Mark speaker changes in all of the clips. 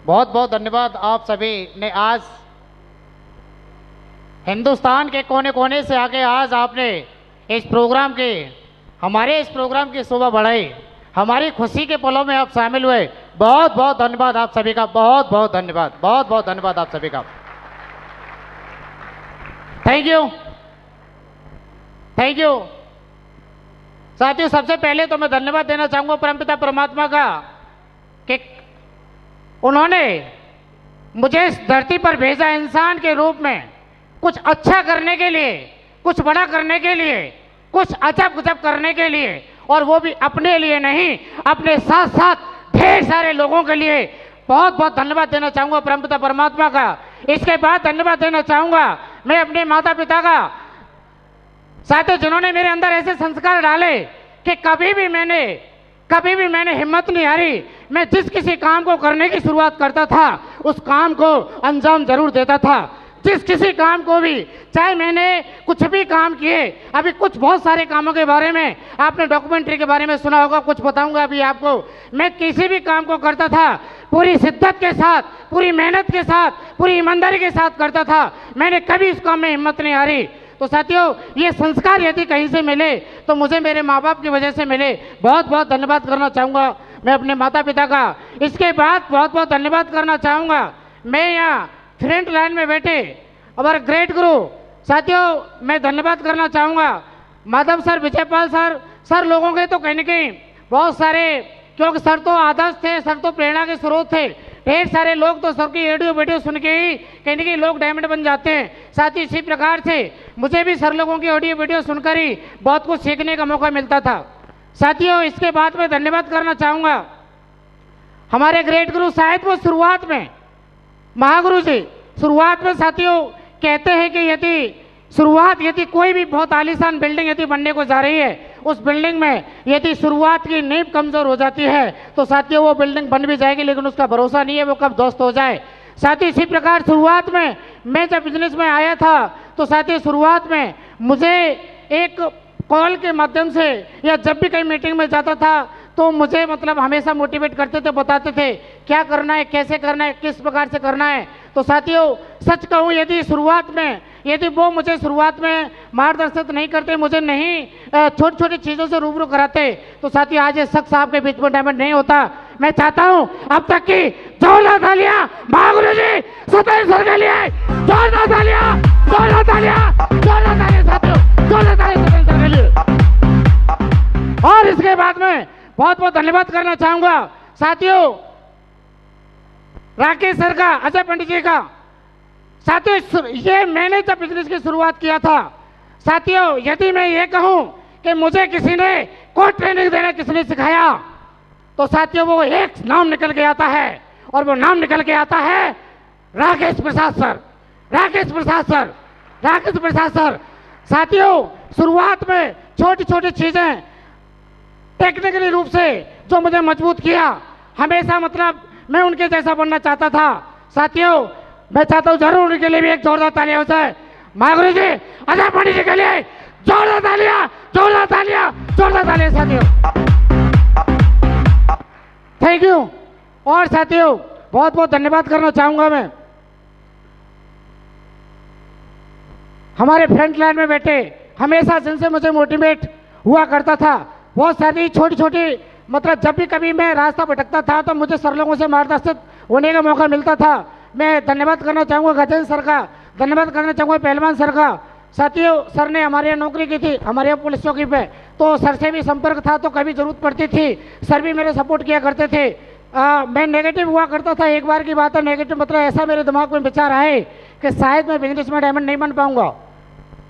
Speaker 1: बहुत बहुत धन्यवाद। आप सभी ने आज हिंदुस्तान के कोने कोने से आके आज आपने इस प्रोग्राम के हमारे इस प्रोग्राम की शोभा बढ़ाई, हमारी खुशी के पलों में आप शामिल हुए। बहुत बहुत धन्यवाद आप सभी का, बहुत बहुत धन्यवाद, बहुत बहुत धन्यवाद आप सभी का। Thank you, thank you. साथियों, सबसे पहले तो मैं धन्यवाद देना चाहूंगा परमपिता परमात्मा का कि उन्होंने मुझे इस धरती पर भेजा इंसान के रूप में कुछ अच्छा करने के लिए, कुछ बड़ा करने के लिए, कुछ अजब गजब करने के लिए, और वो भी अपने लिए नहीं, अपने साथ साथ ढेर सारे लोगों के लिए। बहुत बहुत धन्यवाद देना चाहूंगा परमपिता परमात्मा का। इसके बाद धन्यवाद देना चाहूंगा मैं अपने माता पिता का, साथ ही जिन्होंने मेरे अंदर ऐसे संस्कार डाले कि कभी भी मैंने हिम्मत नहीं हारी। मैं जिस किसी काम को करने की शुरुआत करता था उस काम को अंजाम जरूर देता था। जिस किसी काम को भी, चाहे मैंने कुछ भी काम किए, अभी कुछ बहुत सारे कामों के बारे में आपने डॉक्यूमेंट्री के बारे में सुना होगा, कुछ बताऊंगा अभी आपको। मैं किसी भी काम को करता था पूरी शिद्दत के साथ, पूरी मेहनत के साथ, पूरी ईमानदारी के साथ करता था। मैंने कभी इस काम में हिम्मत नहीं हारी। तो साथियों, ये संस्कार यदि कहीं से मिले तो मुझे मेरे माँ बाप की वजह से मिले। बहुत बहुत धन्यवाद करना चाहूँगा मैं अपने माता पिता का। इसके बाद बहुत बहुत धन्यवाद करना चाहूँगा मैं यहाँ फ्रंट लाइन में बैठे हमारे ग्रेट गुरु साथियों, मैं धन्यवाद करना चाहूँगा माधव सर, विजयपाल सर लोगों के तो कहीं न कहीं बहुत सारे, क्योंकि सर तो आदर्श थे, सर तो प्रेरणा के स्रोत थे। ढेर सारे लोग तो सर की ऑडियो वीडियो सुन के ही कहीं न कहीं लोग डायमंड बन जाते हैं। साथ ही इसी प्रकार से मुझे भी सर लोगों की ऑडियो वीडियो सुनकर ही बहुत कुछ सीखने का मौका मिलता था। साथियों, इसके बाद मैं धन्यवाद करना चाहूँगा हमारे ग्रेट गुरु, शायद वो शुरुआत में महागुरु जी शुरुआत में साथियों कहते हैं कि यदि कोई भी बहुत आलीशान बिल्डिंग यदि बनने को जा रही है, उस बिल्डिंग में यदि शुरुआत की नींव कमजोर हो जाती है तो साथियों वो बिल्डिंग बन भी जाएगी, लेकिन उसका भरोसा नहीं है वो कब ध्वस्त हो जाए। साथियों, इसी प्रकार शुरुआत में मैं जब बिजनेस में आया था तो साथियों शुरुआत में मुझे एक कॉल के माध्यम से या जब भी कहीं मीटिंग में जाता था तो मुझे मतलब हमेशा मोटिवेट करते थे, बताते थे क्या करना है, कैसे करना है, किस प्रकार से करना है। तो साथियों, सच कहूँ यदि वो मुझे शुरुआत में मार्गदर्शित नहीं करते, मुझे नहीं छोटी छोटी चीज़ों से रूबरू कराते, तो साथियों आज ये शख्स आपके बीच में डायमंड नहीं होता। मैं चाहता हूँ अब तक की जोरदार तालियां महागुरु जी सतेंद्र सर के लिए, जोरदार तालियां, जोरदार तालियां, जोरदार तालियां साथियों, जोरदार तालियां सतेंद्र सर के लिए। और इसके बाद में बहुत बहुत धन्यवाद करना चाहूंगा साथियों राकेश सर का, अजय पंडित जी का। साथियों, ये मैंने जब बिजनेस की शुरुआत किया था, साथियों यदि मैं ये कहूं कि मुझे किसी ने कोई ट्रेनिंग देना किसने सिखाया, तो साथियों वो एक नाम निकल के आता है, और वो नाम निकल के आता है राकेश प्रसाद सर, राकेश प्रसाद सर, राकेश प्रसाद सर। साथियों, शुरुआत में छोटी छोटी चीजें टेक्निकली रूप से जो मुझे मजबूत किया, हमेशा मतलब मैं उनके जैसा बनना चाहता था। साथियों, मैं चाहता हूँ जरूर उनके लिए भी एक जोरदार तालियां हो जाए। महागुरु जी, अजय पंडित जी के लिए जोरदार तालियां, जोरदार तालियां, जोरदार तालियां साथियों। Thank you. और साथियों बहुत बहुत धन्यवाद करना चाहूंगा मैं हमारे फ्रंट लाइन में बैठे, हमेशा जिनसे मुझे मोटिवेट हुआ करता था, बहुत सारी छोटी छोटी मतलब जब भी कभी मैं रास्ता भटकता था तो मुझे सर लोगों से मार्गदर्शित होने का मौका मिलता था। मैं धन्यवाद करना चाहूँगा गजेंद्र सर का, धन्यवाद करना चाहूँगा पहलवान सर का। साथियों, सर ने हमारे यहाँ नौकरी की थी, हमारे यहाँ पुलिस चौकी पे, तो सर से भी संपर्क था, तो कभी जरूरत पड़ती थी सर भी मेरे सपोर्ट किया करते थे। मैं नेगेटिव हुआ करता था, एक बार की बात है, नेगेटिव मतलब ऐसा मेरे दिमाग में विचार आए कि शायद मैं बिजनेस में डायमंड नहीं बन पाऊंगा।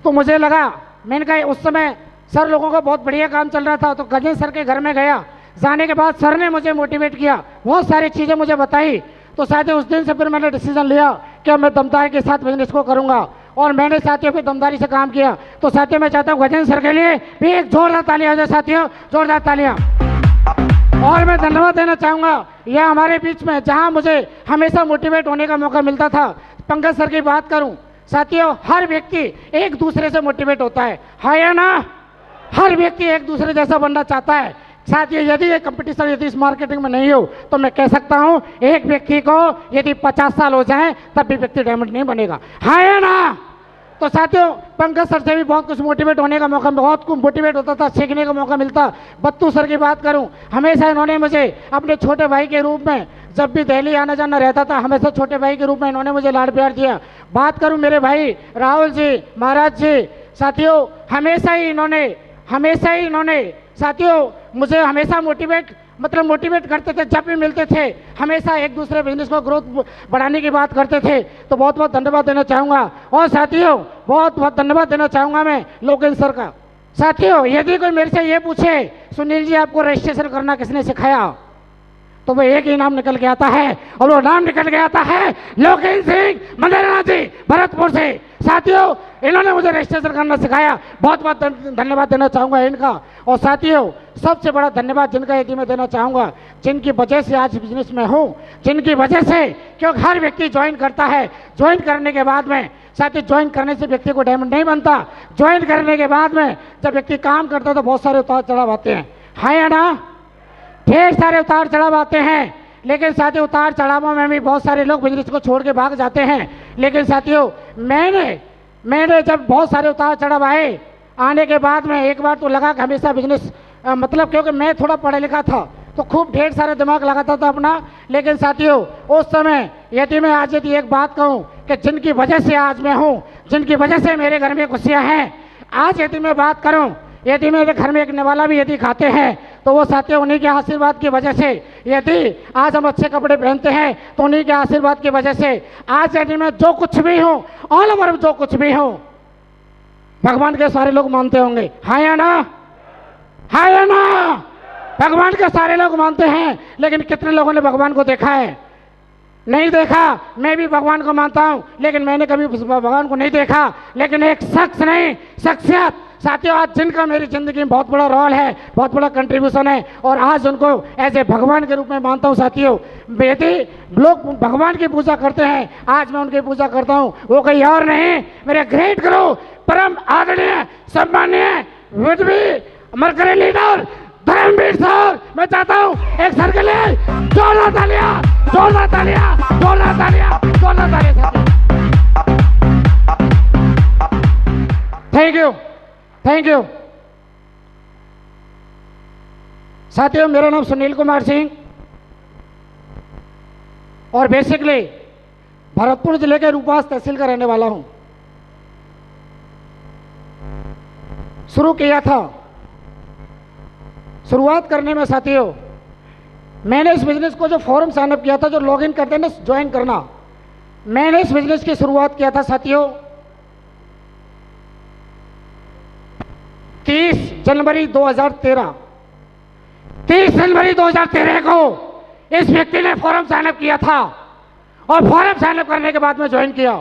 Speaker 1: तो मुझे लगा, मैंने कहा उस समय सर लोगों का बहुत बढ़िया काम चल रहा था, तो गजेंद्र सर के घर में गया। जाने के बाद सर ने मुझे मोटिवेट किया, बहुत सारी चीज़ें मुझे बताई। तो साथियों उस दिन से फिर मैंने डिसीजन लिया कि मैं दमदारी के साथ बिजनेस को करूंगा, और मैंने साथियों फिर दमदारी से काम किया। तो साथियों मैं चाहता हूँ गजेंद्र सर के लिए भी एक जोरदार तालियां हो जाए साथियों, जोरदार तालियां। और मैं धन्यवाद देना चाहूँगा यह हमारे बीच में जहाँ मुझे हमेशा मोटिवेट होने का मौका मिलता था। पंकज सर की बात करूँ साथियों, हर व्यक्ति एक दूसरे से मोटिवेट होता है या ना? हर व्यक्ति एक दूसरे जैसा बनना चाहता है। साथियों, यदि ये कंपटीशन यदि इस मार्केटिंग में नहीं हो तो मैं कह सकता हूं एक व्यक्ति को यदि 50 साल हो जाए तब भी व्यक्ति डायमंड नहीं बनेगा। हाँ या ना? तो साथियों, पंकज सर से भी बहुत कुछ मोटिवेट होने का मौका, बहुत कुछ मोटिवेट होता था, सीखने का मौका मिलता। बत्तू सर की बात करूं, हमेशा इन्होंने मुझे अपने छोटे भाई के रूप में, जब भी दिल्ली आना जाना रहता था, हमेशा छोटे भाई के रूप में इन्होंने मुझे लाड प्यार दिया। बात करूं मेरे भाई राहुल जी, महाराज जी, साथियों हमेशा ही इन्होंने साथियों मुझे हमेशा मोटिवेट करते थे। जब भी मिलते थे हमेशा एक दूसरे बिजनेस को ग्रोथ बढ़ाने की बात करते थे। तो बहुत बहुत धन्यवाद देना चाहूँगा। और साथियों बहुत बहुत धन्यवाद देना चाहूँगा मैं लोकेश सर का। साथियों, यदि कोई मेरे से ये पूछे सुनील जी आपको रजिस्ट्रेशन करना किसने सिखाया, तो वो एक ही नाम निकल के आता है, और वो नाम निकल के आता है लोकेश सिंह मंदेरणा जी, भरतपुर से। साथियों, इन्होंने मुझे रजिस्ट्रेशन करना सिखाया। बहुत बहुत धन्यवाद देना चाहूँगा इनका। और साथियों, सबसे बड़ा धन्यवाद जिनका यदि मैं देना चाहूँगा, जिनकी वजह से आज बिजनेस में हूँ, जिनकी वजह से, क्योंकि हर व्यक्ति ज्वाइन करता है। ज्वाइन करने के बाद में साथियों, ज्वाइन करने से व्यक्ति को डायमंड नहीं बनता। ज्वाइन करने के बाद में जब व्यक्ति काम करता है तो बहुत सारे उतार चढ़ाव आते हैं। हाँ या ना? ढेर सारे उतार चढ़ाव आते हैं। लेकिन साथियों, उतार चढ़ावों में भी बहुत सारे लोग बिजनेस को छोड़ के भाग जाते हैं। लेकिन साथियों, मैंने जब बहुत सारे उतार चढ़ाव आने के बाद में एक बार तो लगा कि हमेशा बिजनेस क्योंकि मैं थोड़ा पढ़ा लिखा था तो खूब ढेर सारे दिमाग लगाता था अपना। लेकिन साथियों, उस समय यदि मैं आज यदि एक बात कहूँ कि जिनकी वजह से आज मैं हूँ, जिनकी वजह से मेरे घर में खुशियाँ हैं, आज यदि मैं बात करूँ, यदि मेरे घर में एक निवाला भी यदि खाते हैं तो वो साथियों उन्हीं के आशीर्वाद की वजह से। यदि आज हम अच्छे कपड़े पहनते हैं तो उन्हीं के आशीर्वाद की वजह से। आज यदि मैं जो कुछ भी हूँ, ऑल ओवर जो कुछ भी हूँ, भगवान के सारे लोग मानते होंगे। हाँ या ना? हाँ या ना? भगवान के सारे लोग मानते हैं, लेकिन कितने लोगों ने भगवान को देखा है? नहीं देखा। मैं भी भगवान को मानता हूँ, लेकिन मैंने कभी भगवान को नहीं देखा। लेकिन एक शख्स नहीं, शख्सियत साथियों आज जिनका मेरी जिंदगी में बहुत बड़ा रोल है, बहुत बड़ा कंट्रीब्यूशन है, और आज उनको एज ए भगवान के रूप में मानता हूँ। साथियों, यदि लोग भगवान की पूजा करते हैं, आज मैं उनकी पूजा करता हूँ। वो कोई और नहीं, मेरे ग्रेट गुरु, परम आदरणीय सम्मानीय विधवी मरकरी लीडर धर्मवीर सर। मैं चाहता हूँ एक सर के लिए जोरदार तालियां, जोरदार तालियां, जोरदार तालियां, जोरदार तालियां। Thank you, thank you. साथियों, मेरा नाम सुनील कुमार सिंह और बेसिकली भरतपुर जिले के रूपास तहसील का रहने वाला हूं। शुरू किया था, शुरुआत करने में साथियों मैंने इस बिजनेस को जो फॉर्म साइन अप किया था, जो लॉगिन करते हैं ना ज्वाइन करना, मैंने इस बिजनेस की शुरुआत किया था साथियों 30 जनवरी 2013। 30 जनवरी 2013 को इस व्यक्ति ने फॉर्म साइन अप किया था, और फॉर्म साइन अप करने के बाद में ज्वाइन किया।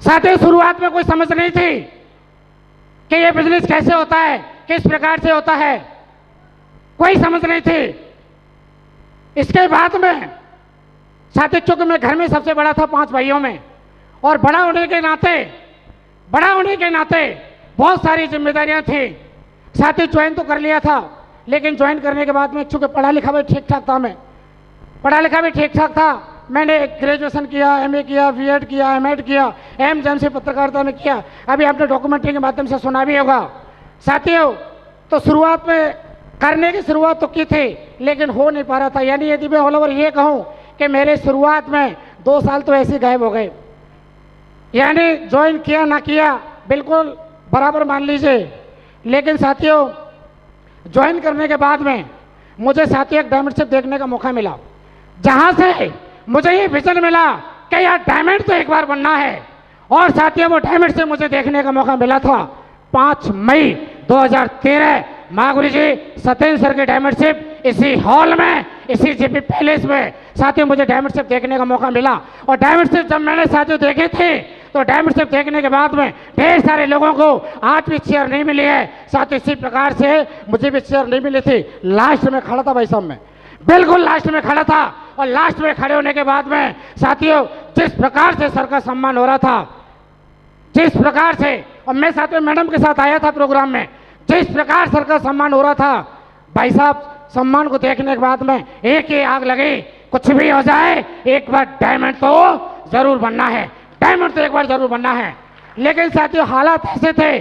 Speaker 1: साथियों, शुरुआत में कोई समझ नहीं थी कि ये बिजनेस कैसे होता है, किस प्रकार से होता है, कोई समझ नहीं थी। इसके बाद में साथियों, चूंकि मैं घर में सबसे बड़ा था 5 भाइयों में, और बड़ा होने के नाते बहुत सारी जिम्मेदारियां थी। साथियों, ज्वाइन तो कर लिया था, लेकिन ज्वाइन करने के बाद में चूंकि पढ़ा लिखा भी ठीक ठाक था, मैं पढ़ा लिखा भी ठीक ठाक था। मैंने ग्रेजुएशन किया, एमए किया, बीएड किया, एमएड किया, एमजेएमसी पत्रकारिता में किया। अभी आपने डॉक्यूमेंट्री के माध्यम से सुना भी होगा। साथियों, तो शुरुआत में करने की शुरुआत तो की थी, लेकिन हो नहीं पा रहा था। यानी यदि मैं ऑल ओवर ये कहूँ कि मेरे शुरुआत में 2 साल तो ऐसे गायब हो गए। यानी ज्वाइन किया ना किया बिल्कुल बराबर मान लीजिए। लेकिन साथियों, ज्वाइन करने के बाद में मुझे साथियों एक डायमंडशिप देखने का मौका मिला, जहां से मुझे ये विजन मिला कि यार डायमंड तो एक बार बनना है। और साथियों, वो डायमंड से मुझे देखने का मौका मिला था 5 मई 2013 महागुरु जी सत्येंद्र सर के डायमंडशिप इसी हॉल में, इसी जीपी पैलेस में साथियों मुझे डायमंडशिप देखने का मौका मिला। और डायमंडशिप जब मैंने साथियों देखे थे, तो डायमंडशिप देखने के बाद में ढेर सारे लोगों को आज भी चेयर नहीं मिली है। साथियों, इसी प्रकार से मुझे भी चेयर नहीं मिली थी। लास्ट में खड़ा था भाई साहब, मैं बिल्कुल लास्ट में खड़ा था। और लास्ट में खड़े होने के बाद में साथियों जिस प्रकार से सर का सम्मान हो रहा था, जिस प्रकार से, और मैं साथियों मैडम के साथ आया था प्रोग्राम में, जिस प्रकार सर का सम्मान हो रहा था, भाई साहब सम्मान को देखने के बाद में एक ही आग लगी, कुछ भी हो जाए एक बार डायमंड तो जरूर बनना है, डायमंड तो एक बार जरूर बनना है। लेकिन साथियों हालात ऐसे थे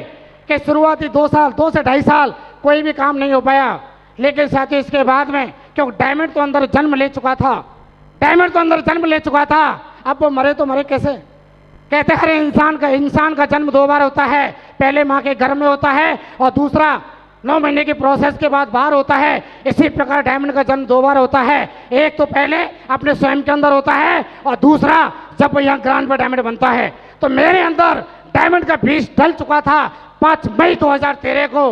Speaker 1: कि शुरुआती 2 साल, 2 से 2.5 साल कोई भी काम नहीं हो पाया। लेकिन साथियों इसके बाद में क्योंकि डायमंड तो अंदर जन्म ले चुका था, डायमंड तो अंदर जन्म ले चुका था, अब वो मरे तो मरे कैसे? कहते हैं हर इंसान का जन्म 2 बार होता है, पहले माँ के गर्भ में होता है और दूसरा 9 महीने की प्रोसेस के बाद बाहर होता है। इसी प्रकार डायमंड का जन्म 2 बार होता है, एक तो पहले अपने स्वयं के अंदर होता है और दूसरा जब यहाँ ग्राउंड पर डायमंड बनता है। तो मेरे अंदर डायमंड का बीज डल चुका था 5 मई 2013 को।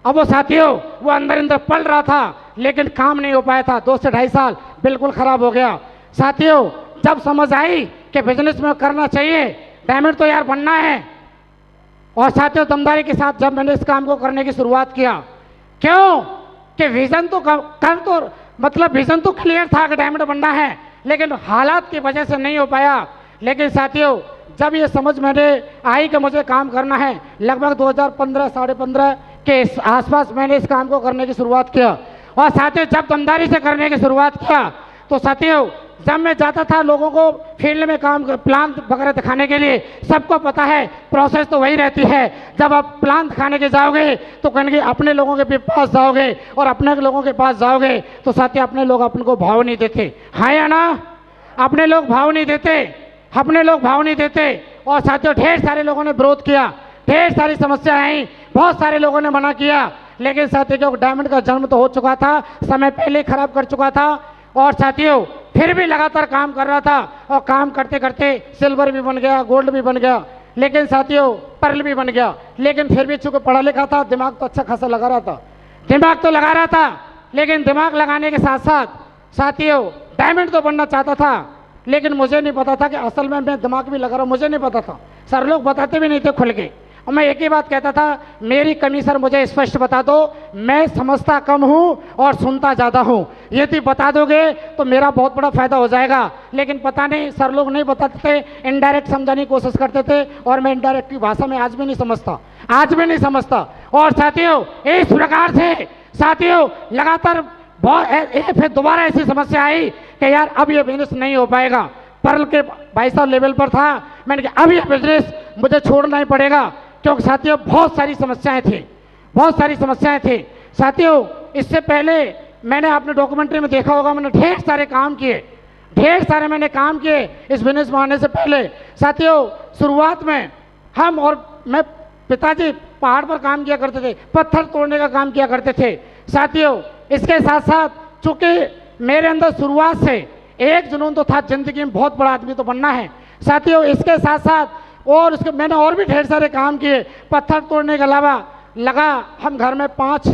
Speaker 1: अब वो साथियों वो अंदर पल रहा था लेकिन काम नहीं हो पाया था। 2 से 2.5 साल बिल्कुल खराब हो गया। साथियों जब समझ आई कि बिजनेस में करना चाहिए, डायमंड तो यार बनना है, और साथियों दमदारी के साथ जब मैंने इस काम को करने की शुरुआत किया, क्यों कि विजन तो मतलब विजन तो क्लियर था कि डायमंड बनना है, लेकिन हालात की वजह से नहीं हो पाया। लेकिन साथियों जब ये समझ मैंने आई कि मुझे काम करना है, लगभग 2015 साढ़े 15 के आसपास मैंने इस काम को करने की शुरुआत किया। और साथियों जब दमदारी से करने की शुरुआत किया तो साथियों जब मैं जाता था लोगों को फील्ड में काम प्लान वगैरह दिखाने के लिए, सबको पता है प्रोसेस तो वही रहती है। जब आप प्लान दिखाने के जाओगे तो कहेंगे अपने लोगों के पास जाओगे और अपने लोगों के पास जाओगे तो साथियों अपने लोग अपन को भाव नहीं देते, हाँ या ना? अपने लोग भाव नहीं देते, अपने लोग भाव नहीं देते। और साथियों ढेर सारे लोगों ने विरोध किया, ढेर सारी समस्या आई, बहुत सारे लोगों ने मना किया। लेकिन साथियों डायमंड का जन्म तो हो चुका था, समय पहले खराब कर चुका था। और साथियों फिर भी लगातार काम कर रहा था और काम करते करते सिल्वर भी बन गया, गोल्ड भी बन गया, लेकिन साथियों पर्ल भी बन गया। लेकिन फिर भी चूंकि पढ़ा लिखा था, दिमाग तो अच्छा खासा लगा रहा था, दिमाग तो लगा रहा था। लेकिन दिमाग लगाने के साथ साथ साथियों डायमंड तो बनना चाहता था, लेकिन मुझे नहीं पता था कि असल में मैं दिमाग भी लगा रहा हूँ, मुझे नहीं पता था। सर लोग बताते भी नहीं थे खुल के, और मैं एक ही बात कहता था, मेरी कमी सर मुझे स्पष्ट बता दो, मैं समझता कम हूँ और सुनता ज़्यादा हूँ, यदि बता दोगे तो मेरा बहुत बड़ा फायदा हो जाएगा। लेकिन पता नहीं सर लोग नहीं बताते थे, इनडायरेक्ट समझाने की कोशिश करते थे, और मैं इनडायरेक्ट की भाषा में आज भी नहीं समझता, आज भी नहीं समझता। और साथियों इस प्रकार से साथियों लगातार फिर दोबारा ऐसी समस्या आई कि यार अब ये बिजनेस नहीं हो पाएगा। पर्ल के 22 लेवल पर था, मैंने कहा अब ये बिजनेस मुझे छोड़ना ही पड़ेगा, क्योंकि साथियों बहुत सारी समस्याएं थी, बहुत सारी समस्याएं थी। साथियों इससे पहले मैंने अपने डॉक्यूमेंट्री में देखा होगा, मैंने ढेर सारे काम किए, ढेर सारे मैंने काम किए इस बिजनेस में आने से पहले। साथियों शुरुआत में हम और मैं पिताजी पहाड़ पर काम किया करते थे, पत्थर तोड़ने का काम किया करते थे। साथियों इसके साथ साथ चूंकि मेरे अंदर शुरुआत से एक जुनून तो था, जिंदगी में बहुत बड़ा आदमी तो बनना है। साथियों इसके साथ साथ और उसके मैंने और भी ढेर सारे काम किए, पत्थर तोड़ने के अलावा लगा। हम घर में 5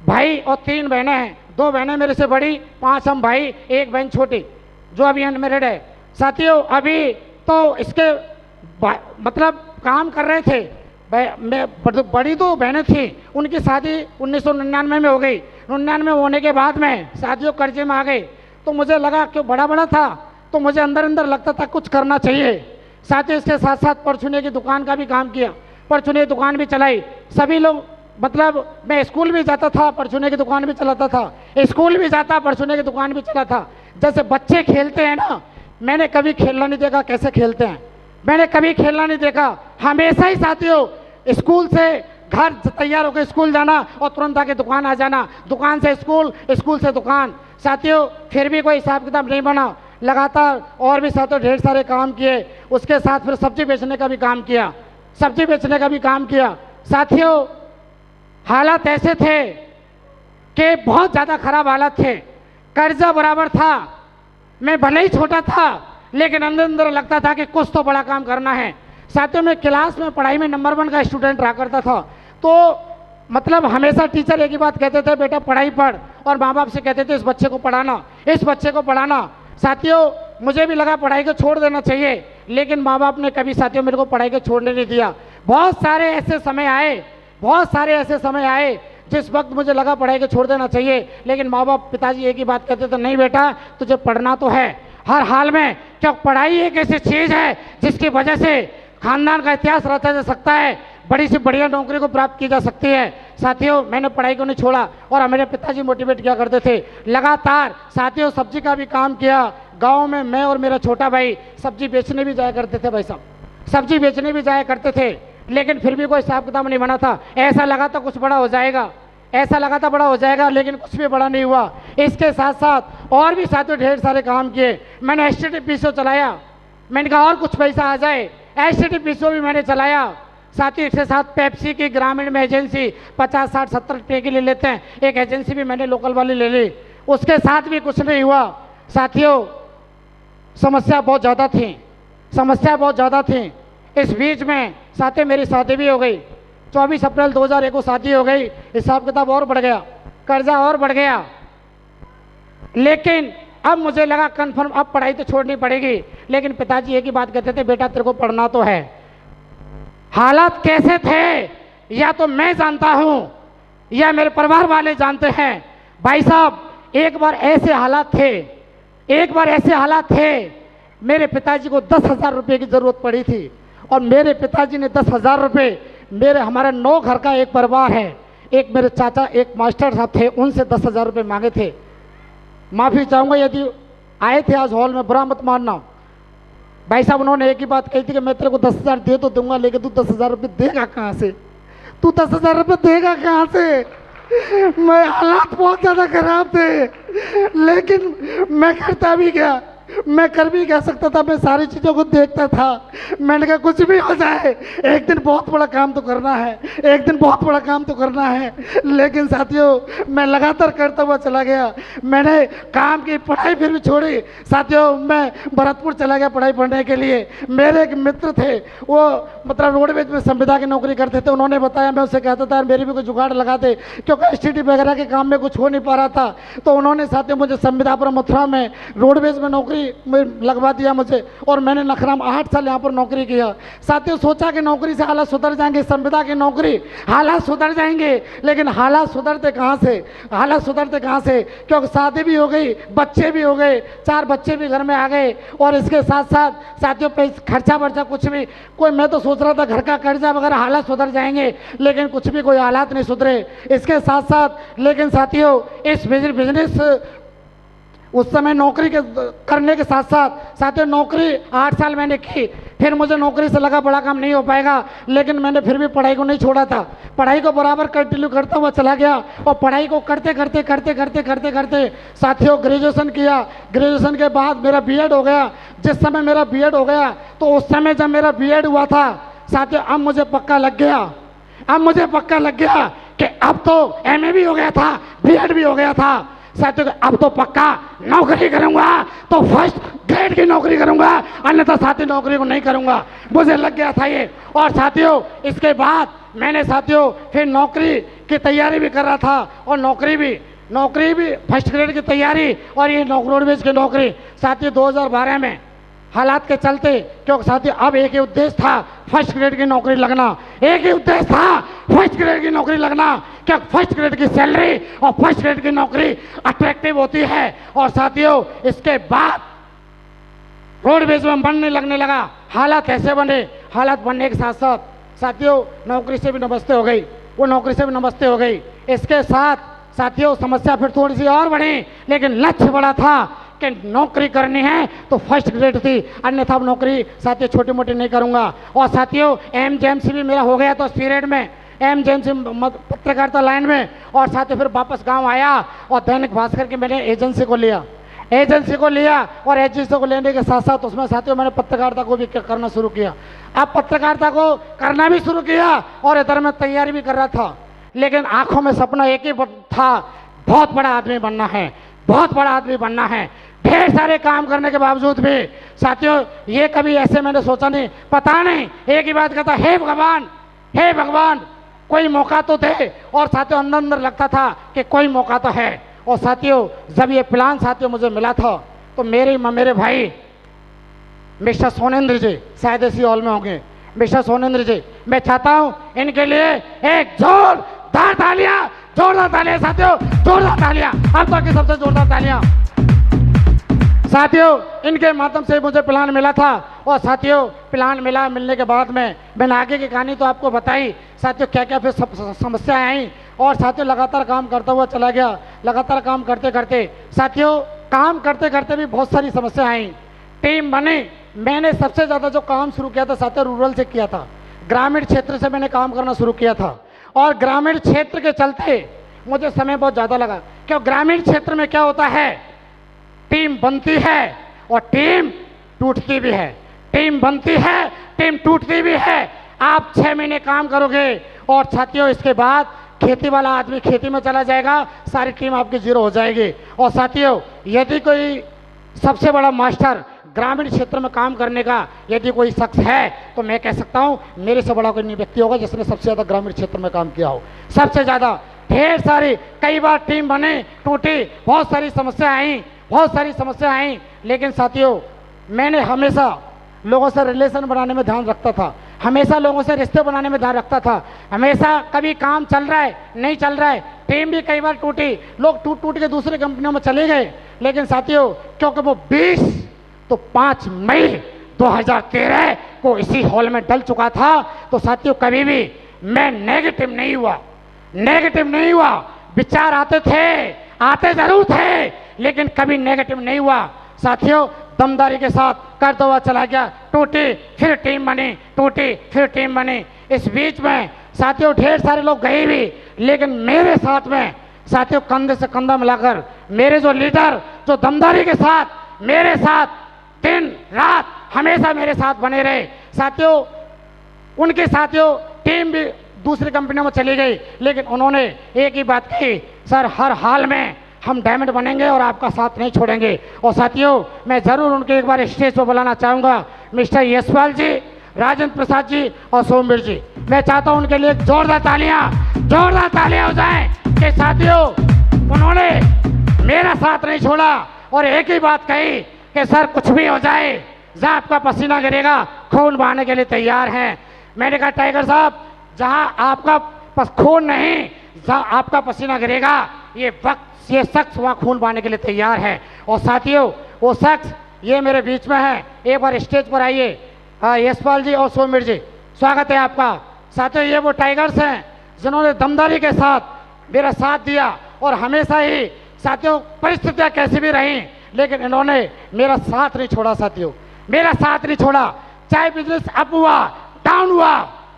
Speaker 1: भाई और 3 बहनें हैं, 2 बहनें मेरे से बड़ी, 5 हम भाई, 1 बहन छोटी जो अभी अनमेरिड है। साथियों अभी तो इसके मतलब काम कर रहे थे, मैं बड़ी 2 बहनें थी, उनकी शादी 1999 में हो गई। 99 होने के बाद में शादियों कर्जे में आ गए, तो मुझे लगा कि बड़ा था, तो मुझे अंदर अंदर लगता था कुछ करना चाहिए। साथ ही इसके साथ साथ परचूने की दुकान का भी काम किया, परचूने की दुकान भी चलाई। सभी लोग मतलब मैं स्कूल भी जाता था, परचूने की दुकान भी चलाता था, स्कूल भी जाता, परचूने की दुकान भी चलाता। जैसे बच्चे खेलते हैं ना, मैंने कभी खेलना नहीं देखा कैसे खेलते हैं, मैंने कभी खेलना नहीं देखा। हमेशा ही साथियों स्कूल से घर तैयार होकर स्कूल जाना और तुरंत आके दुकान आ जाना, दुकान से स्कूल, स्कूल से दुकान। साथियों फिर भी कोई हिसाब किताब नहीं बना, लगातार और भी साथियों ढेर सारे काम किए। उसके साथ फिर सब्जी बेचने का भी काम किया, सब्जी बेचने का भी काम किया। साथियों हालात ऐसे थे कि बहुत ज़्यादा खराब हालात थे, कर्जा बराबर था। मैं भले ही छोटा था लेकिन अंदर अंदर लगता था कि कुछ तो बड़ा काम करना है। साथियों में क्लास में पढ़ाई में नंबर 1 का स्टूडेंट रहा करता था, तो मतलब हमेशा टीचर एक ही बात कहते थे, बेटा पढ़ाई पढ़, और माँ बाप से कहते थे इस बच्चे को पढ़ाना, इस बच्चे को पढ़ाना। साथियों मुझे भी लगा पढ़ाई को छोड़ देना चाहिए, लेकिन माँ बाप ने कभी साथियों मेरे को पढ़ाई को छोड़ने नहीं दिया। बहुत सारे ऐसे समय आए, बहुत सारे ऐसे समय आए जिस वक्त मुझे लगा पढ़ाई को छोड़ देना चाहिए, लेकिन माँ बाप पिताजी एक ही बात कहते थे, नहीं बेटा तुझे पढ़ना तो है हर हाल में, क्योंकि पढ़ाई एक ऐसी चीज़ है जिसकी वजह से खानदान का इतिहास रचा जा सकता है। बड़ी से बढ़िया नौकरी को प्राप्त की जा सकती है। साथियों, मैंने पढ़ाई को नहीं छोड़ा और मेरे पिताजी मोटिवेट किया करते थे लगातार। साथियों, सब्जी का भी काम किया। गांव में मैं और मेरा छोटा भाई सब्जी बेचने भी जाया करते थे। भाई साहब, सब्जी बेचने भी जाया करते थे, लेकिन फिर भी कोई हिसाब किताब नहीं बना था। ऐसा लगा था कुछ बड़ा हो जाएगा, ऐसा लगा था बड़ा हो जाएगा, लेकिन कुछ भी बड़ा नहीं हुआ। इसके साथ साथ और भी साथियों ढेर सारे काम किए। मैंने STD-PCO चलाया। मैंने कहा और कुछ पैसा आ जाए, STD-PCO भी मैंने चलाया। साथियों, इसके साथ पेप्सी की ग्रामीण में एजेंसी 50, 60, 70 रुपये की ले लेते हैं, एक एजेंसी भी मैंने लोकल वाली ले ली। उसके साथ भी कुछ नहीं हुआ। साथियों, समस्या बहुत ज़्यादा थी, समस्या बहुत ज़्यादा थी। इस बीच में साथियों मेरी शादी भी हो गई। 24 अप्रैल 2001 को शादी हो गई। हिसाब किताब और बढ़ गया, कर्जा और बढ़ गया। लेकिन अब मुझे लगा कन्फर्म अब पढ़ाई तो छोड़नी पड़ेगी। लेकिन पिताजी एक ही बात कहते थे, बेटा तेरे को पढ़ना तो है। हालात कैसे थे या तो मैं जानता हूं या मेरे परिवार वाले जानते हैं। भाई साहब, एक बार ऐसे हालात थे, मेरे पिताजी को 10,000 रुपये की जरूरत पड़ी थी और मेरे पिताजी ने 10,000 रुपये, हमारे 9 घर का एक परिवार है, एक मेरे चाचा एक मास्टर साहब थे, उनसे 10,000 रुपये मांगे थे। माफ़ी चाहूँगा यदि आए थे आज हॉल में, बुरा मत मानना। भाई साहब, उन्होंने एक ही बात कही थी कि मैं तेरे को 10,000 दे तो दूंगा, लेकिन तू 10,000 रुपये देगा कहाँ से? तू 10,000 रुपये देगा कहाँ से? मैं हालात बहुत ज़्यादा खराब थे, लेकिन मैं करता भी गया, मैं कर भी कह सकता था, मैं सारी चीज़ों को देखता था। मैंने कहा कुछ भी हो जाए, एक दिन बहुत बड़ा काम तो करना है, एक दिन बहुत बड़ा काम तो करना है। लेकिन साथियों, मैं लगातार करता हुआ चला गया। मैंने काम की पढ़ाई फिर भी छोड़ी। साथियों, मैं भरतपुर चला गया पढ़ाई पढ़ने के लिए। मेरे एक मित्र थे, वो मतलब रोडवेज में संविदा की नौकरी करते थे। उन्होंने बताया, मैं उससे कहता था मेरी भी कोई जुगाड़ लगा दे, क्योंकि STD वगैरह के काम में कुछ हो नहीं पा रहा था। तो उन्होंने साथियों मुझे संविदापुरम मथुरा में रोडवेज में नौकरी में लगवा दिया मुझे, और मैंने नखराम 8 साल यहाँ पर नौकरी किया। साथियों, सोचा कि नौकरी से हालात सुधर जाएंगे, संविदा की नौकरी, हालात सुधर जाएंगे, लेकिन हालात सुधरते कहाँ से? क्योंकि शादी भी हो गई, बच्चे भी हो गए, 4 बच्चे भी घर में आ गए, और इसके साथ साथ साथियों खर्चा वर्चा कुछ भी कोई, मैं तो सोच रहा था घर का कर्जा वगैरह हालात सुधर जाएंगे, लेकिन कुछ भी कोई हालात नहीं सुधरे। इसके साथ साथ लेकिन साथियों, इस बिजनेस उस समय नौकरी के करने के साथ साथ साथियों नौकरी 8 साल मैंने की। फिर मुझे नौकरी से लगा बड़ा काम नहीं हो पाएगा, लेकिन मैंने फिर भी पढ़ाई को नहीं छोड़ा था। पढ़ाई को बराबर कंटिन्यू करता हुआ चला गया, और पढ़ाई को करते साथियों ग्रेजुएशन किया। ग्रेजुएशन के बाद मेरा BEd हो गया। जिस समय मेरा BEd हो गया, तो उस समय जब मेरा BEd हुआ था साथियों, अब मुझे पक्का लग गया कि अब तो MA भी हो गया था, BEd भी हो गया था। साथियों, अब तो पक्का नौकरी करूंगा तो फर्स्ट ग्रेड की नौकरी करूंगा, अन्यथा साथी नौकरी को नहीं करूंगा, मुझे लग गया था ये। और साथियों, इसके बाद मैंने साथियों फिर नौकरी की तैयारी भी कर रहा था, और नौकरी भी फर्स्ट ग्रेड की तैयारी, और ये रोडवेज की नौकरी। साथियों 2012 में हालात के चलते, क्योंकि साथियों अब एक ही उद्देश्य था फर्स्ट ग्रेड की नौकरी लगना, क्या फर्स्ट ग्रेड की सैलरी और फर्स्ट ग्रेड की नौकरी अट्रैक्टिव होती है। और साथियों, इसके बाद रोडवेज में बनने लगने लगा। हालात ऐसे बने, हालात बनने के साथ साथ साथियों नौकरी से भी नमस्ते हो गई। इसके साथ साथियों समस्या फिर थोड़ी सी और बढ़ी, लेकिन लक्ष्य बड़ा था कि नौकरी करनी है तो फर्स्ट ग्रेड थी, अन्यथा नौकरी साथियों छोटी मोटी नहीं करूंगा। और साथियों MJMC भी मेरा हो गया तो इस पीरियड में, MJMC पत्रकारिता लाइन में। और साथियों फिर वापस गांव आया और दैनिक भास्कर की मैंने एजेंसी को लिया, और एजेंसी को लेने के साथ साथ उसमें साथियों मैंने पत्रकारिता को भी करना शुरू किया। अब पत्रकारिता को करना भी शुरू किया और इधर मैं तैयारी भी कर रहा था, लेकिन आंखों में सपना एक ही था, बहुत बड़ा आदमी बनना है। ढेर सारे काम करने के बावजूद भी साथियों ये कभी ऐसे मैंने सोचा नहीं, पता नहीं, एक ही बात कहता, हे भगवान कोई मौका तो दे। और साथियों अंदर लगता था कि कोई मौका तो है। और साथियों जब ये प्लान साथियों मुझे मिला था, तो मेरे भाई मिस्टर सोनेंद्र जी शायद इसी हॉल में होंगे, मिस्टर सोनेंद्र जी, मैं चाहता हूं इनके लिए एक जोरदार तालियां साथियों, जोरदार तालियां, अब तक की सबसे जोरदार तालियां। साथियों, इनके माध्यम से मुझे प्लान मिला था और साथियों प्लान मिलने के बाद में मैंने आगे की कहानी तो आपको बताई। साथियों क्या क्या फिर समस्याएं आई और साथियों लगातार काम करता हुआ चला गया। लगातार काम करते करते साथियों, काम करते करते भी बहुत सारी समस्या आई। टीम बनी। मैंने सबसे ज़्यादा जो काम शुरू किया था साथियों रूरल से किया था, ग्रामीण क्षेत्र से मैंने काम करना शुरू किया था। और ग्रामीण क्षेत्र के चलते मुझे समय बहुत ज़्यादा लगा, क्योंकि ग्रामीण क्षेत्र में क्या होता है, टीम बनती है और टीम टूटती भी है। टीम बनती है, टीम टूटती भी है। आप 6 महीने काम करोगे और साथियों इसके बाद खेती वाला आदमी खेती में चला जाएगा, सारी टीम आपकी जीरो हो जाएगी। और साथियों यदि कोई सबसे बड़ा मास्टर ग्रामीण क्षेत्र में काम करने का यदि कोई शख्स है तो मैं कह सकता हूँ मेरे से बड़ा कोई नहीं व्यक्ति होगा जिसने सबसे ज़्यादा ग्रामीण क्षेत्र में काम किया हो। सबसे ज़्यादा ढेर सारी, कई बार टीम बने टूटी, बहुत सारी समस्या आई। लेकिन साथियों मैंने हमेशा लोगों से रिलेशन बनाने में ध्यान रखता था, हमेशा लोगों से रिश्ते बनाने में ध्यान रखता था। हमेशा कभी काम चल रहा है नहीं चल रहा है, टीम भी कई बार टूटी, लोग टूट के दूसरी कंपनियों में चले गए। लेकिन साथियों क्योंकि वो 5 मई 2013 को इसी हॉल में डल चुका था, तो साथियों कभी भी मैं नेगेटिव नहीं हुआ। विचार आते जरूर थे, लेकिन कभी नेगेटिव नहीं हुआ। साथियों दमदारी के साथ करता हुआ चला गया। टूटी फिर टीम बनी, इस बीच में साथियों ढेर सारे लोग गए भी, लेकिन मेरे साथ में साथियों कंधे से कंधा मिलाकर मेरे जो लीडर जो दमदारी के साथ मेरे साथ दिन रात हमेशा मेरे साथ बने रहे। साथियों उनके साथियों टीम भी दूसरी कंपनियों में चली गई, लेकिन उन्होंने एक ही बात कही, सर हर हाल में हम डायमंड बनेंगे और आपका साथ नहीं छोड़ेंगे। और साथियों मैं जरूर उनके एक बार स्टेज पर बुलाना चाहूँगा, मिस्टर यशपाल जी, राजेंद्र प्रसाद जी और सोमवीर जी। मैं चाहता हूँ उनके लिए जोरदार तालियां हो जाएं कि साथियों उन्होंने मेरा साथ नहीं छोड़ा और एक ही बात कही कि सर कुछ भी हो जाए, जहाँ आपका पसीना गिरेगा खून बहाने के लिए तैयार हैं। मैंने कहा टाइगर साहब जहाँ आपका खून नहीं, जहाँ आपका पसीना गिरेगा ये शख्स वहाँ खून बहाने के लिए तैयार है। और साथियों वो शख्स ये मेरे बीच में है, एक बार स्टेज पर आइए। यशपाल जी और सोमवीर जी स्वागत है आपका। साथियों ये वो टाइगर्स हैं जिन्होंने दमदारी के साथ मेरा साथ दिया और हमेशा ही साथियों परिस्थितियाँ कैसी भी रहीं लेकिन इन्होंने मेरा साथ नहीं छोड़ा। साथियों मेरा साथ नहीं छोड़ा, चाहे बिजनेस अप हुआ डाउन हुआ,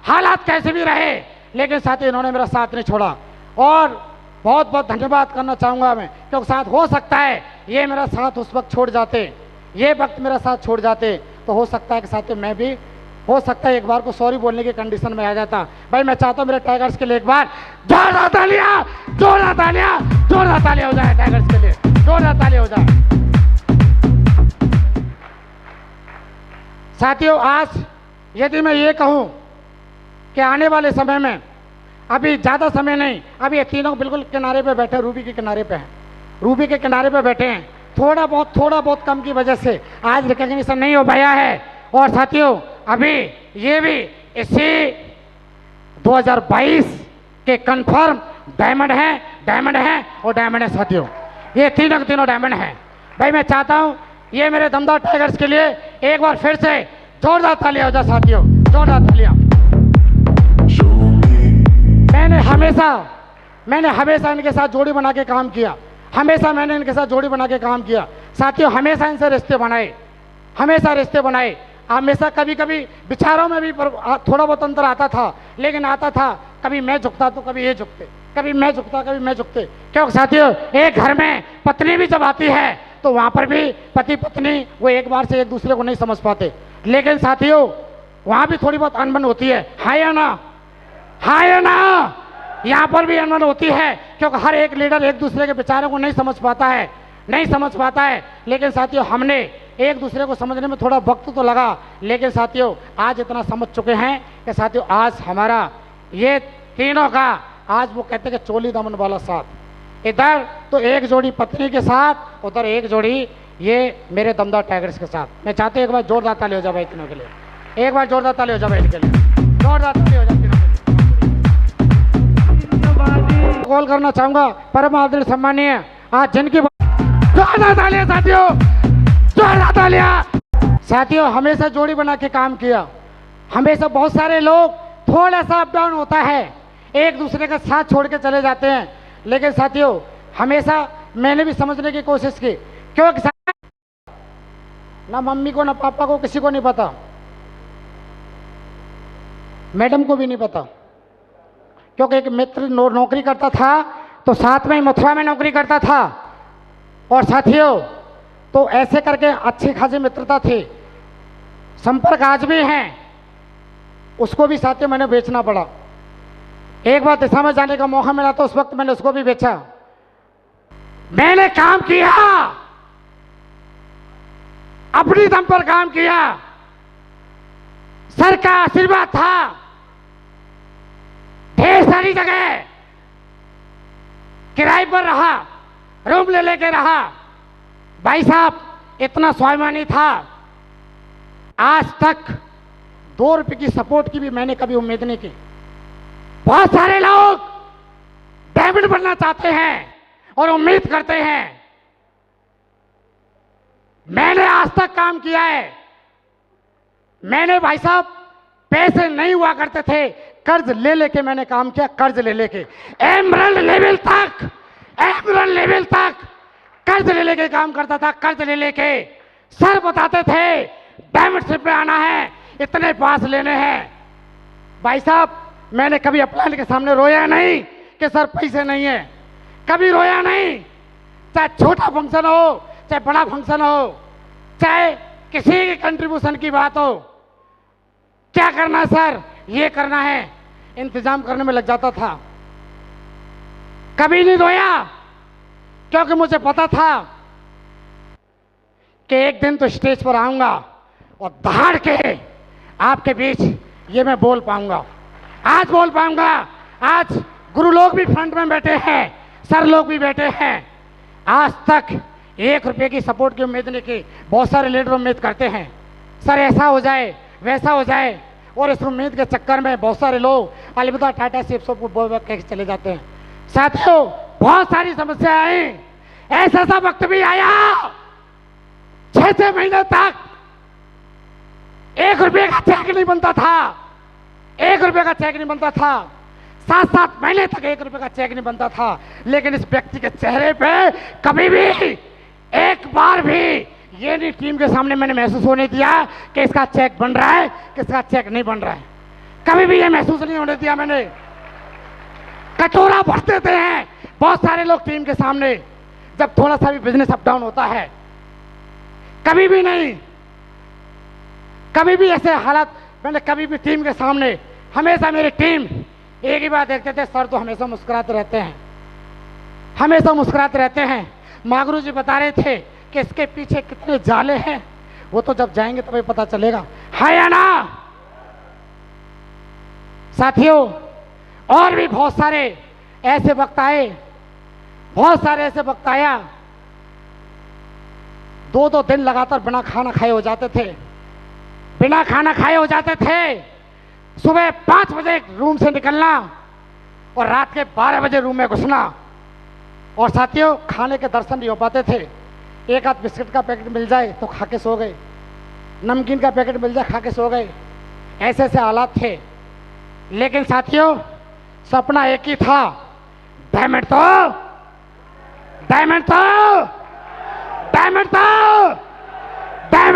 Speaker 1: हालात कैसे भी रहे, लेकिन साथियों इन्होंने मेरा साथ नहीं छोड़ा। और बहुत बहुत धन्यवाद करना चाहूँगा मैं, क्योंकि साथ हो सकता है ये मेरा साथ उस वक्त छोड़ जाते, ये वक्त मेरा साथ छोड़ जाते तो हो सकता है कि साथियों मैं भी हो सकता है एक बार को सॉरी बोलने की कंडीशन में आ जाता। भाई मैं चाहता हूँ मेरे टाइगर्स के लिए एक बार जोरदार तालियां हो जाए, टाइगर्स के लिए जोरदार तालियां हो जाए। साथियों आज यदि मैं ये कहूँ कि आने वाले समय में, अभी ज़्यादा समय नहीं, अभी ये तीनों बिल्कुल किनारे पे बैठे, रूबी के किनारे पे हैं, रूबी के किनारे पे बैठे हैं। थोड़ा बहुत कम की वजह से आज रिकॉग्निशन नहीं हो पाया है। और साथियों अभी ये भी इसी 2022 के कंफर्म डायमंड है और डायमंड है। साथियों ये तीनों के तीनों डायमंड हैं। भाई मैं चाहता हूँ ये मेरे दमदार टाइगर्स के लिए एक बार फिर से जोरदार तालियां हो जाए। साथियों जोरदार तालियां। मैंने हमेशा इनके साथ जोड़ी बना के काम किया, साथियों हमेशा इनसे रिश्ते बनाए, हमेशा कभी कभी विचारों में भी थोड़ा बहुत अंतर आता था, लेकिन आता था कभी मैं झुकता तो कभी ये झुकते, कभी मैं झुकते। क्योंकि साथियों एक घर में पत्नी भी जब आती है तो वहाँ पर भी पति पत्नी वो एक बार से एक दूसरे को नहीं समझ पाते, लेकिन साथियों वहाँ भी थोड़ी बहुत अनबन होती है। हाँ या ना, यहाँ पर भी अनबन होती है, क्योंकि हर एक लीडर एक दूसरे के विचारों को नहीं समझ पाता है। लेकिन साथियों हमने एक दूसरे को समझने में थोड़ा वक्त तो लगा, लेकिन साथियों आज इतना समझ चुके हैं कि साथियों आज हमारा ये तीनों का आज वो कहते हैं कि चोली दामन वाला साथ, इधर तो एक जोड़ी पत्नी के साथ, उधर एक जोड़ी ये मेरे दमदार टाइगर्स के साथ। मैं चाहते एक बार जोरदार ताली हो जाए भाई तीनों के लिए, एक बार जोरदार ताली हो जाए भाई इनके लिए, जोरदार ताली हो जाए तीनों के लिए। कॉल करना चाहूंगा परम आदरणीय सम्मानीय आज जिनकी जोरदार तालियां साथियों, जोरदार तालियां। साथियों, हमेशा जोड़ी बना के काम किया। हमेशा बहुत सारे लोग थोड़ा सा अप डाउन होता है, एक दूसरे का साथ छोड़ के चले जाते हैं, लेकिन साथियों हमेशा मैंने भी समझने की कोशिश की, क्योंकि ना मम्मी को ना पापा को किसी को नहीं पता, मैडम को भी नहीं पता, क्योंकि एक मित्र नौकरी करता था तो साथ में ही मथुरा में नौकरी करता था। और साथियों तो ऐसे करके अच्छी खासी मित्रता थी, संपर्क आज भी हैं। उसको भी साथियों मैंने बेचना पड़ा। एक बार दिशा में जाने का मौका मिला तो उस वक्त मैंने उसको भी बेचा। मैंने काम किया, अपनी दम पर काम किया, सर का आशीर्वाद था, ढेर सारी जगह किराए पर रहा, रूम ले लेके रहा। भाई साहब इतना स्वाभिमानी था, आज तक 2 रुपए की सपोर्ट की भी मैंने कभी उम्मीद नहीं की। बहुत सारे लोग डायमंड बनना चाहते हैं और उम्मीद करते हैं, मैंने आज तक काम किया है। मैंने भाई साहब पैसे नहीं हुआ करते थे, कर्ज ले लेके मैंने काम किया, कर्ज ले लेके एमरल्ड लेवल तक कर्ज ले लेके काम करता था। कर्ज ले लेके सर बताते थे डायमंड शिप में आना है, इतने पास लेने हैं। भाई साहब मैंने कभी अपलाइन के सामने रोया नहीं कि सर पैसे नहीं है, कभी रोया नहीं। चाहे छोटा फंक्शन हो, चाहे बड़ा फंक्शन हो, चाहे किसी की कंट्रीब्यूशन की बात हो, क्या करना है सर, ये करना है, इंतजाम करने में लग जाता था। कभी नहीं रोया, क्योंकि मुझे पता था कि एक दिन तो स्टेज पर आऊंगा और दहाड़ के आपके बीच ये मैं बोल पाऊंगा। आज बोल पाऊंगा। आज गुरु लोग भी फ्रंट में बैठे हैं, सर लोग भी बैठे हैं। आज तक 1 रुपये की सपोर्ट की उम्मीद नहीं की। बहुत सारे लीडर उम्मीद करते हैं सर ऐसा हो जाए वैसा हो जाए, और इस उम्मीद के चक्कर में बहुत सारे लोग अलविदा टाटा शिप्स को बोल के चले जाते हैं। साथियों बहुत सारी समस्या आई, ऐसा वक्त भी आया 6-6 महीने तक 1 रुपये का चेक नहीं बनता था, 1 रुपये का चेक नहीं बनता था, 7-7 महीने तक 1 रुपये का चेक नहीं बनता था। लेकिन इस व्यक्ति के चेहरे पे कभी भी एक बार भी ये नहीं टीम के सामने मैंने महसूस होने दिया कि इसका चेक बन रहा है, कि इसका चेक नहीं बन रहा है। कभी भी ये महसूस नहीं होने दिया मैंने। कटोरा भर देते हैं बहुत सारे लोग टीम के सामने जब थोड़ा सा भी बिजनेस अप डाउन होता है। कभी भी नहीं, कभी भी ऐसे हालात मैंने कभी भी टीम के सामने, हमेशा मेरी टीम एक ही बात देखते थे, सर तो हमेशा मुस्कुराते रहते हैं, हमेशा मुस्कुराते रहते हैं। मागरू जी बता रहे थे कि इसके पीछे कितने जाले हैं, वो तो जब जाएंगे तभी पता चलेगा, है या ना साथियों। और भी बहुत सारे ऐसे वक्त आए, बहुत सारे ऐसे वक्त आया 2-2 दिन लगातार बिना खाना खाए हो जाते थे, बिना खाना खाए हो जाते थे। सुबह 5 बजे रूम से निकलना और रात के 12 बजे रूम में घुसना। और साथियों खाने के दर्शन नहीं हो पाते थे। एक आध बिस्किट का पैकेट मिल जाए तो खा के सो गए, नमकीन का पैकेट मिल जाए खा के सो गए, ऐसे ऐसे हालात थे। लेकिन साथियों सपना एक ही था, डायमंड तो डायमंड तो डायमंड तो डायमंड